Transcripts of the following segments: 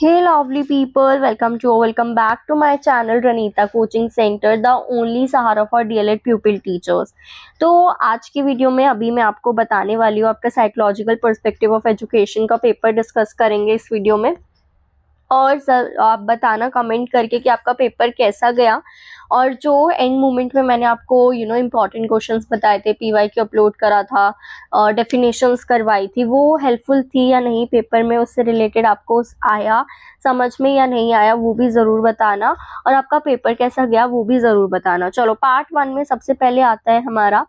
Hey lovely people, welcome back to my channel Ranita Coaching Center, the only Sahara for DLED pupil teachers। तो आज की video में अभी मैं आपको बताने वाली हूँ, आपका साइकोलॉजिकल पर्सपेक्टिव ऑफ एजुकेशन का पेपर डिस्कस करेंगे इस वीडियो में। और सर आप बताना कमेंट करके कि आपका पेपर कैसा गया, और जो एंड मोमेंट में मैंने आपको इम्पॉर्टेंट क्वेश्चंस बताए थे, पीवाई की अपलोड करा था, डेफिनेशंस करवाई थी, वो हेल्पफुल थी या नहीं पेपर में, उससे रिलेटेड आपको आया समझ में या नहीं आया वो भी ज़रूर बताना, और आपका पेपर कैसा गया वो भी ज़रूर बताना। चलो पार्ट 1 में सबसे पहले आता है हमारा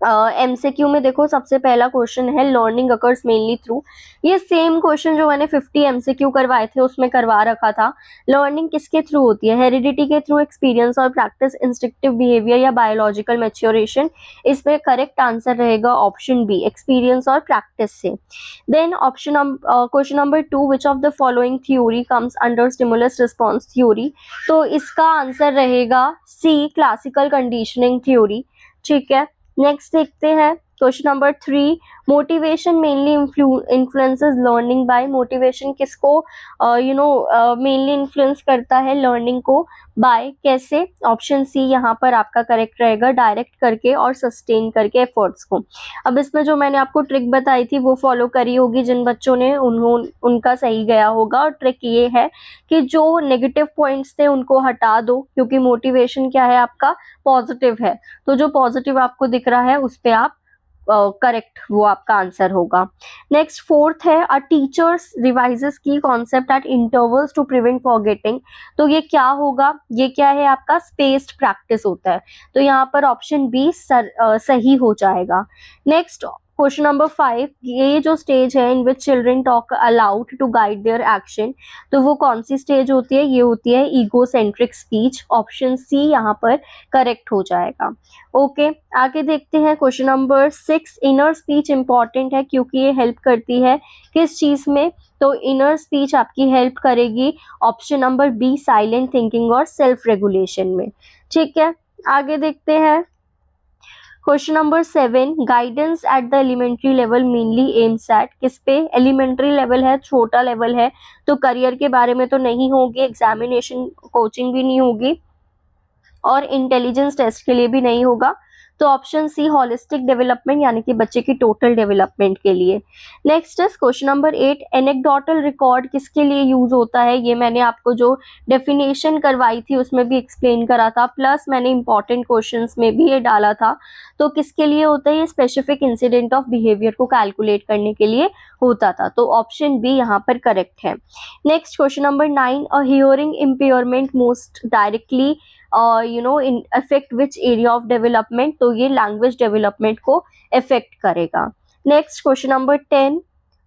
एमसीक्यू में। देखो सबसे पहला क्वेश्चन है लर्निंग अकर्स मेनली थ्रू। ये सेम क्वेश्चन जो मैंने 50 एमसीक्यू करवाए थे उसमें करवा रखा था। लर्निंग किसके थ्रू होती है? हेरिडिटी के थ्रू, एक्सपीरियंस और प्रैक्टिस, इंस्टिंक्टिव बिहेवियर या बायोलॉजिकल मैच्योरेशन। इसमें करेक्ट आंसर रहेगा ऑप्शन बी, एक्सपीरियंस और प्रैक्टिस से। Then option question number 2, which of the following theory comes under stimulus response theory? तो इसका आंसर रहेगा सी, क्लासिकल कंडीशनिंग थ्योरी। ठीक है, नेक्स्ट देखते हैं question number 3, motivation mainly influences learning by. Motivation किसको मेनली इन्फ्लुएंस करता है लर्निंग को? बाय, कैसे? ऑप्शन सी यहाँ पर आपका करेक्ट रहेगा, डायरेक्ट करके और सस्टेन करके एफर्ट्स को। अब इसमें जो मैंने आपको ट्रिक बताई थी वो फॉलो करी होगी जिन बच्चों ने, उनका सही गया होगा। और ट्रिक ये है कि जो नेगेटिव पॉइंट्स थे उनको हटा दो, क्योंकि मोटिवेशन क्या है आपका? पॉजिटिव है। तो जो पॉजिटिव आपको दिख रहा है उस पे आप करेक्ट वो आपका आंसर होगा। नेक्स्ट फोर्थ है, अ teachers revises key concept at intervals to prevent forgetting. तो ये क्या होगा? ये क्या है आपका? स्पेस्ड प्रैक्टिस होता है। तो यहाँ पर ऑप्शन बी सही हो जाएगा। नेक्स्ट क्वेश्चन नंबर 5, ये जो स्टेज है in which children talk aloud to guide their action, तो वो कौन सी स्टेज होती है? ये होती है ईगोसेंट्रिक स्पीच। ऑप्शन सी यहाँ पर करेक्ट हो जाएगा। ओके, आगे देखते हैं question number 6, inner speech important है क्योंकि ये हेल्प करती है किस चीज में? तो इनर स्पीच आपकी हेल्प करेगी option number B, silent thinking और सेल्फ रेगुलेशन में। ठीक है, आगे देखते हैं question number 7, guidance at the elementary level mainly aims at. किस पे? एलिमेंट्री लेवल है, छोटा लेवल है, तो करियर के बारे में तो नहीं होगी, एग्जामिनेशन कोचिंग भी नहीं होगी, और इंटेलिजेंस टेस्ट के लिए भी नहीं होगा। तो ऑप्शन सी, होलिस्टिक डेवलपमेंट, यानी कि बच्चे की टोटल डेवलपमेंट के लिए। Next is question number 8, anecdotal record किसके लिए यूज होता है? ये मैंने आपको जो डेफिनेशन करवाई थी उसमें भी एक्सप्लेन करा था, प्लस मैंने इंपॉर्टेंट क्वेश्चंस में भी ये डाला था। तो किसके लिए होता है ये? स्पेसिफिक इंसिडेंट ऑफ बिहेवियर को कैलकुलेट करने के लिए होता था। तो ऑप्शन बी यहाँ पर करेक्ट है। Next question number 9, a hearing impairment most directly in affect which area of development? तो ये लैंग्वेज डेवलपमेंट को अफेक्ट करेगा। Next question number 10,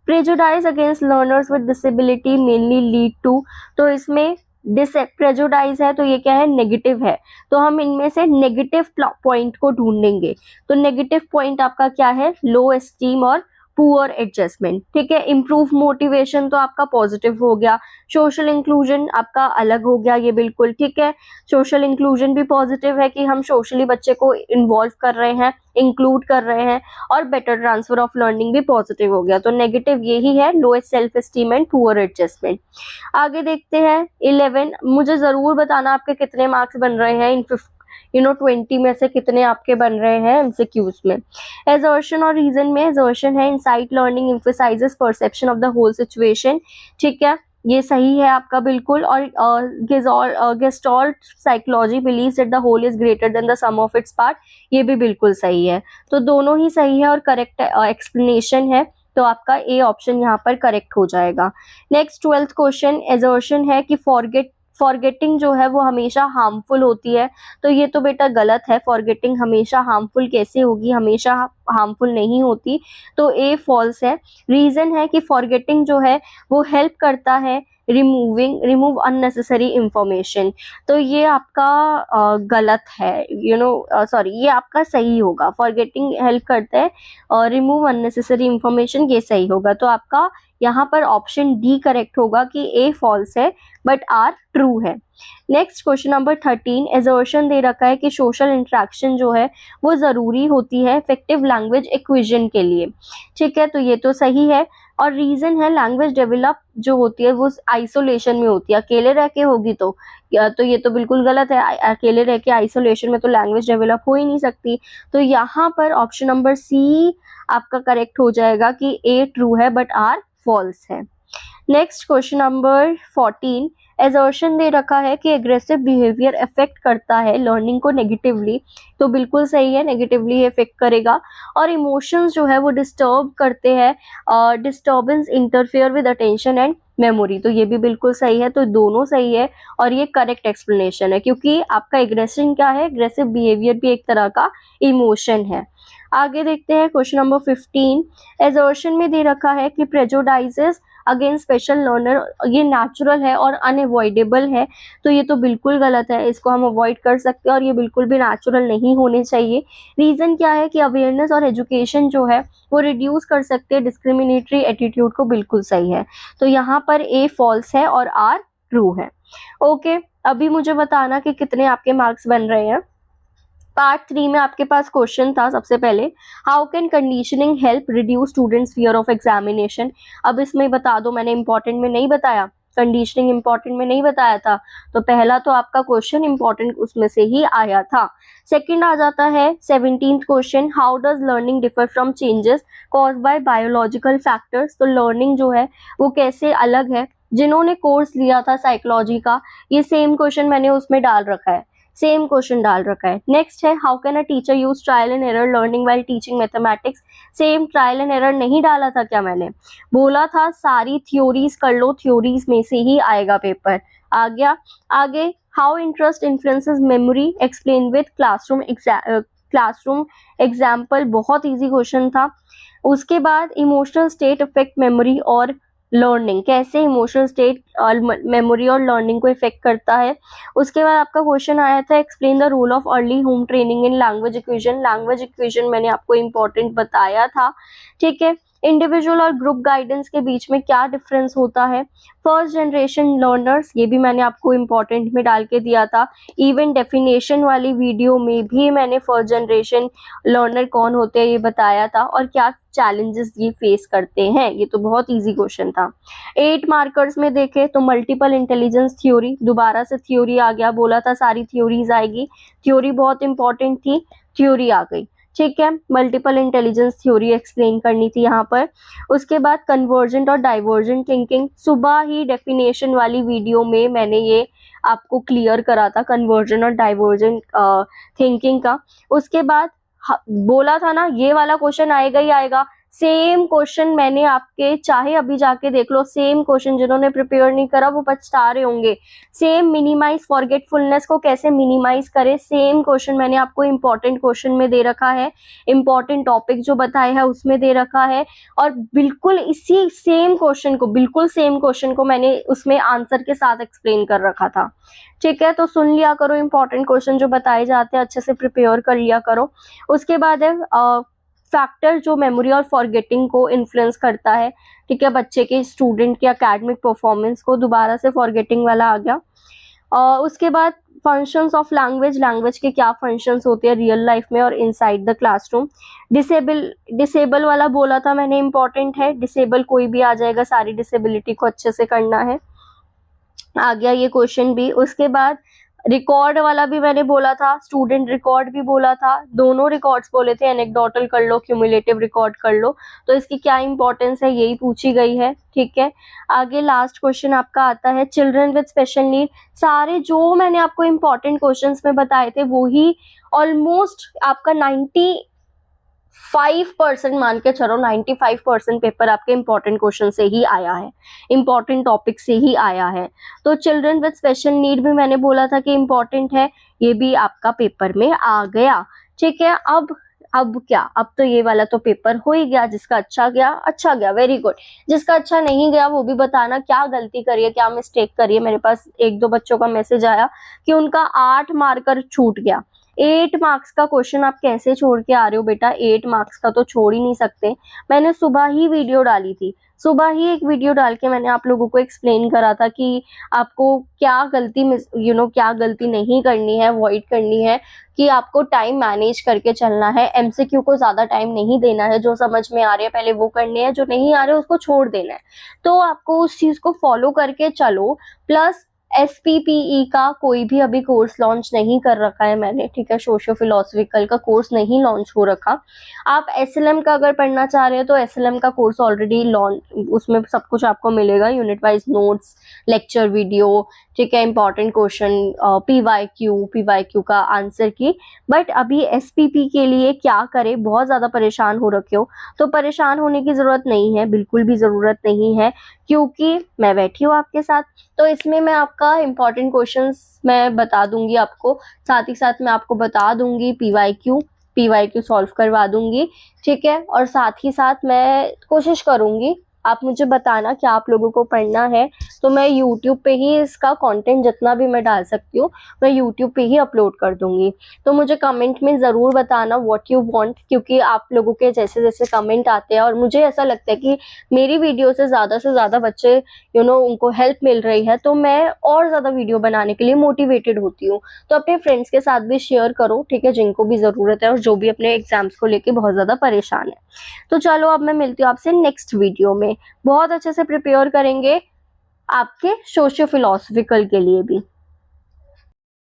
prejudice against learners with disability mainly lead to. तो इसमें prejudice है तो ये क्या है? नेगेटिव है। तो हम इनमें से नेगेटिव पॉइंट को ढूंढेंगे। तो नेगेटिव पॉइंट आपका क्या है? लो एस्टीम और पुअर एडजस्टमेंट। ठीक है, इम्प्रूव मोटिवेशन तो आपका पॉजिटिव हो गया। सोशल इंक्लूजन आपका अलग हो गया, ये बिल्कुल ठीक है। सोशल इंक्लूजन भी पॉजिटिव है कि हम सोशली बच्चे को इन्वॉल्व कर रहे हैं, इंक्लूड कर रहे हैं, और बेटर ट्रांसफर ऑफ लर्निंग भी पॉजिटिव हो गया। तो नेगेटिव यही है, lowest self esteem and poor adjustment. आगे देखते हैं 11, मुझे जरूर बताना आपके कितने मार्क्स बन रहे हैं इन 20 में से कितने आपके बन रहे हैं एमसीक्यूज में। एजर्शन और रीजन में एजर्शन है, insight learning emphasises perception of the whole situation. ठीक है, ये सही है आपका बिल्कुल। और gestalt psychology believes that the whole is greater than the sum of its part, ये भी बिल्कुल सही है। तो दोनों ही सही है और करेक्ट एक्सप्लेनेशन है, तो आपका ए ऑप्शन यहाँ पर करेक्ट हो जाएगा। नेक्स्ट 12th क्वेश्चन, एजर्शन है कि फॉरगेटिंग जो है वो हमेशा हार्मफुल होती है। तो ये तो बेटा गलत है, फॉरगेटिंग हमेशा हार्मफुल कैसे होगी? हमेशा हार्मफुल नहीं होती। तो ए फॉल्स है। रीजन है कि फॉरगेटिंग जो है वो हेल्प करता है रिमूव अननेसेसरी इंफॉर्मेशन। तो ये आपका गलत है, सॉरी, ये आपका सही होगा। फॉरगेटिंग हेल्प करता है और रिमूव अननेसेसरी इंफॉर्मेशन, ये सही होगा। तो आपका यहाँ पर ऑप्शन डी करेक्ट होगा कि ए फॉल्स है बट आर ट्रू है। नेक्स्ट क्वेश्चन नंबर 13, एजर्शन दे रखा है कि सोशल इंटरेक्शन जो है वो जरूरी होती है इफेक्टिव लैंग्वेज एक्विजन के लिए। ठीक है, तो ये तो सही है। और रीजन है लैंग्वेज डेवलप जो होती है वो आइसोलेशन में होती है, अकेले रह के होगी तो ये तो बिल्कुल गलत है। अकेले रह के आइसोलेशन में तो लैंग्वेज डेवलप हो ही नहीं सकती। तो यहाँ पर ऑप्शन नंबर सी आपका करेक्ट हो जाएगा कि ए ट्रू है बट आर फॉल्स है। नेक्स्ट क्वेश्चन नंबर 14, एजर्शन दे रखा है कि एग्रेसिव बिहेवियर अफेक्ट करता है लर्निंग को नेगेटिवली, तो बिल्कुल सही है, नेगेटिवली इफेक्ट करेगा। और इमोशंस जो है वो डिस्टर्ब करते हैं, disturbance interfere with attention and memory, तो ये भी बिल्कुल सही है। तो दोनों सही है और ये करेक्ट एक्सप्लेनेशन है, क्योंकि आपका एग्रेशन क्या है, एग्रेसिव बिहेवियर भी एक तरह का इमोशन है। आगे देखते हैं क्वेश्चन नंबर 15, एजर्शन में दे रखा है कि प्रेजुडाइजेस अगेंस्ट स्पेशल लर्नर, ये नेचुरल है और अनअवॉइडेबल है, तो ये तो बिल्कुल गलत है, इसको हम अवॉइड कर सकते हैं और ये बिल्कुल भी नेचुरल नहीं होने चाहिए। रीजन क्या है कि अवेयरनेस और एजुकेशन जो है वो रिड्यूस कर सकते हैं डिस्क्रिमिनेटरी एटीट्यूड को, बिल्कुल सही है। तो यहाँ पर ए फॉल्स है और आर ट्रू है। ओके, अभी मुझे बताना कि कितने आपके मार्क्स बन रहे हैं। पार्ट 3 में आपके पास क्वेश्चन था सबसे पहले, how can conditioning help reduce students fear of examination. अब इसमें बता दो, मैंने इंपॉर्टेंट में नहीं बताया, कंडीशनिंग इंपॉर्टेंट में नहीं बताया था, तो पहला तो आपका क्वेश्चन इंपॉर्टेंट उसमें से ही आया था। सेकंड आ जाता है 17th question, how does learning differ from changes caused by biological factors. तो लर्निंग जो है वो कैसे अलग है, जिन्होंने कोर्स लिया था साइकोलॉजी का, ये सेम क्वेश्चन मैंने उसमें डाल रखा है, सेम क्वेश्चन डाल रखा है। नेक्स्ट है, how can a teacher use trial and error learning while teaching mathematics. Same trial and error नहीं डाला था क्या, मैंने बोला था सारी थ्योरीज कर लो, थ्योरीज में से ही आएगा पेपर, आ गया। आगे, how interest influences memory, explain with classroom example, बहुत इजी क्वेश्चन था। उसके बाद इमोशनल स्टेट अफेक्ट मेमोरी और लर्निंग, कैसे इमोशनल स्टेट मेमोरी और लर्निंग को इफेक्ट करता है। उसके बाद आपका क्वेश्चन आया था, explain the role of early home training in language acquisition. Language acquisition मैंने आपको इंपॉर्टेंट बताया था, ठीक है। इंडिविजुअल और ग्रुप गाइडेंस के बीच में क्या डिफरेंस होता है। फर्स्ट जनरेशन लर्नर्स, ये भी मैंने आपको इंपॉर्टेंट में डाल के दिया था। इवन डेफिनेशन वाली वीडियो में भी मैंने फर्स्ट जनरेशन लर्नर कौन होते हैं ये बताया था और क्या चैलेंजेस ये फेस करते हैं, ये तो बहुत इजी क्वेश्चन था। 8 मार्कर्स में देखे तो मल्टीपल इंटेलिजेंस थ्योरी, दोबारा से थ्योरी आ गया, बोला था सारी थ्योरीज आएगी, थ्योरी बहुत इंपॉर्टेंट थी, थ्योरी आ गई, ठीक है। मल्टीपल इंटेलिजेंस थ्योरी एक्सप्लेन करनी थी यहाँ पर। उसके बाद कन्वर्जेंट और डाइवर्जेंट थिंकिंग, सुबह ही डेफिनेशन वाली वीडियो में मैंने ये आपको क्लियर करा था कन्वर्जेंट और डाइवर्जेंट थिंकिंग का। उसके बाद बोला था ना ये वाला क्वेश्चन आएगा ही आएगा, सेम क्वेश्चन मैंने आपके, चाहे अभी जाके देख लो, सेम क्वेश्चन, जिन्होंने प्रिपेयर नहीं करा वो पछता रहे होंगे। सेम मिनिमाइज फॉरगेटफुलनेस को कैसे मिनिमाइज करें, सेम क्वेश्चन मैंने आपको इंपॉर्टेंट क्वेश्चन में दे रखा है, इंपॉर्टेंट टॉपिक जो बताया है उसमें दे रखा है, और बिल्कुल इसी सेम क्वेश्चन को, बिल्कुल सेम क्वेश्चन को मैंने उसमें आंसर के साथ एक्सप्लेन कर रखा था, ठीक है। तो सुन लिया करो, इंपॉर्टेंट क्वेश्चन जो बताए जाते हैं अच्छे से प्रिपेयर कर लिया करो। उसके बाद है फैक्टर जो मेमोरी और फॉरगेटिंग को इन्फ्लुएंस करता है, ठीक है, बच्चे के, स्टूडेंट के एकेडमिक परफॉर्मेंस को, दोबारा से फॉरगेटिंग वाला आ गया। उसके बाद फंक्शंस ऑफ लैंग्वेज, लैंग्वेज के क्या फंक्शंस होते हैं रियल लाइफ में और इनसाइड द क्लासरूम। डिसेबल वाला बोला था मैंने, इंपॉर्टेंट है, डिसेबल कोई भी आ जाएगा, सारी डिसेबिलिटी को अच्छे से करना है, आ गया ये क्वेश्चन भी। उसके बाद रिकॉर्ड वाला भी मैंने बोला था, स्टूडेंट रिकॉर्ड भी बोला था, दोनों रिकॉर्ड्स बोले थे, एनेक्डोटल कर लो, क्यूमुलेटिव रिकॉर्ड कर लो, तो इसकी क्या इंपॉर्टेंस है यही पूछी गई है, ठीक है। आगे लास्ट क्वेश्चन आपका आता है, चिल्ड्रन विद स्पेशल नीड। सारे जो मैंने आपको इंपॉर्टेंट क्वेश्चंस में बताए थे वो ही ऑलमोस्ट आपका 95% मान के चलो, 95% पेपर आपके इंपॉर्टेंट क्वेश्चन से ही आया है, इंपॉर्टेंट टॉपिक से ही आया है। तो चिल्ड्रन विद स्पेशल नीड भी मैंने बोला था कि इंपॉर्टेंट है, ये भी आपका पेपर में आ गया, ठीक है। अब क्या, अब तो ये वाला तो पेपर हो ही गया, जिसका अच्छा गया, वेरी गुड। जिसका अच्छा नहीं गया वो भी बताना, क्या गलती करिए, क्या मिस्टेक करिए। मेरे पास 1-2 बच्चों का मैसेज आया कि उनका 8 मार्कर छूट गया, 8 मार्क्स का क्वेश्चन आप कैसे छोड़ के आ रहे हो बेटा? 8 मार्क्स का तो छोड़ ही नहीं सकते। मैंने सुबह ही वीडियो डाली थी, सुबह ही एक वीडियो डाल के मैंने आप लोगों को एक्सप्लेन करा था कि आपको क्या गलती क्या गलती नहीं करनी है, अवॉइड करनी है, कि आपको टाइम मैनेज करके चलना है। एमसीक्यू को ज्यादा टाइम नहीं देना है, जो समझ में आ रहे हैं पहले वो करने हैं, जो नहीं आ रहे उसको छोड़ देना है। तो आपको उस चीज को फॉलो करके चलो। प्लस एसपीपीई का कोई भी अभी कोर्स लॉन्च नहीं कर रखा है मैंने, ठीक है, सोशियो फिलोसफिकल का कोर्स नहीं लॉन्च हो रखा। आप एसएलएम का अगर पढ़ना चाह रहे हो तो एसएलएम का कोर्स ऑलरेडी लॉन्च, उसमें सब कुछ आपको मिलेगा, unit wise notes, lecture video, ठीक है, इंपॉर्टेंट क्वेश्चन, पीवाईक्यू का आंसर की। बट अभी एसपीपी के लिए क्या करें, बहुत ज्यादा परेशान हो रखे हो तो परेशान होने की जरूरत नहीं है, बिल्कुल भी जरूरत नहीं है, क्योंकि मैं बैठी हूँ आपके साथ। तो इसमें मैं आपका इंपॉर्टेंट क्वेश्चंस मैं बता दूंगी आपको, साथ ही साथ मैं आपको बता दूंगी पीवाईक्यू सॉल्व करवा दूंगी, ठीक है। और साथ ही साथ मैं कोशिश करूंगी, आप मुझे बताना क्या आप लोगों को पढ़ना है, तो मैं यूट्यूब पे ही इसका कंटेंट जितना भी मैं डाल सकती हूँ मैं यूट्यूब पे ही अपलोड कर दूंगी। तो मुझे कमेंट में ज़रूर बताना व्हाट यू वांट, क्योंकि आप लोगों के जैसे जैसे कमेंट आते हैं और मुझे ऐसा लगता है कि मेरी वीडियो से ज़्यादा बच्चे उनको हेल्प मिल रही है, तो मैं और ज़्यादा वीडियो बनाने के लिए मोटिवेटेड होती हूँ। तो अपने फ्रेंड्स के साथ भी शेयर करो, ठीक है, जिनको भी ज़रूरत है और जो भी अपने एग्जाम्स को लेके बहुत ज़्यादा परेशान है। तो चलो अब मैं मिलती हूँ आपसे नेक्स्ट वीडियो में, बहुत अच्छे से प्रिपेयर करेंगे आपके सोशियो फिलोसफिकल के लिए भी।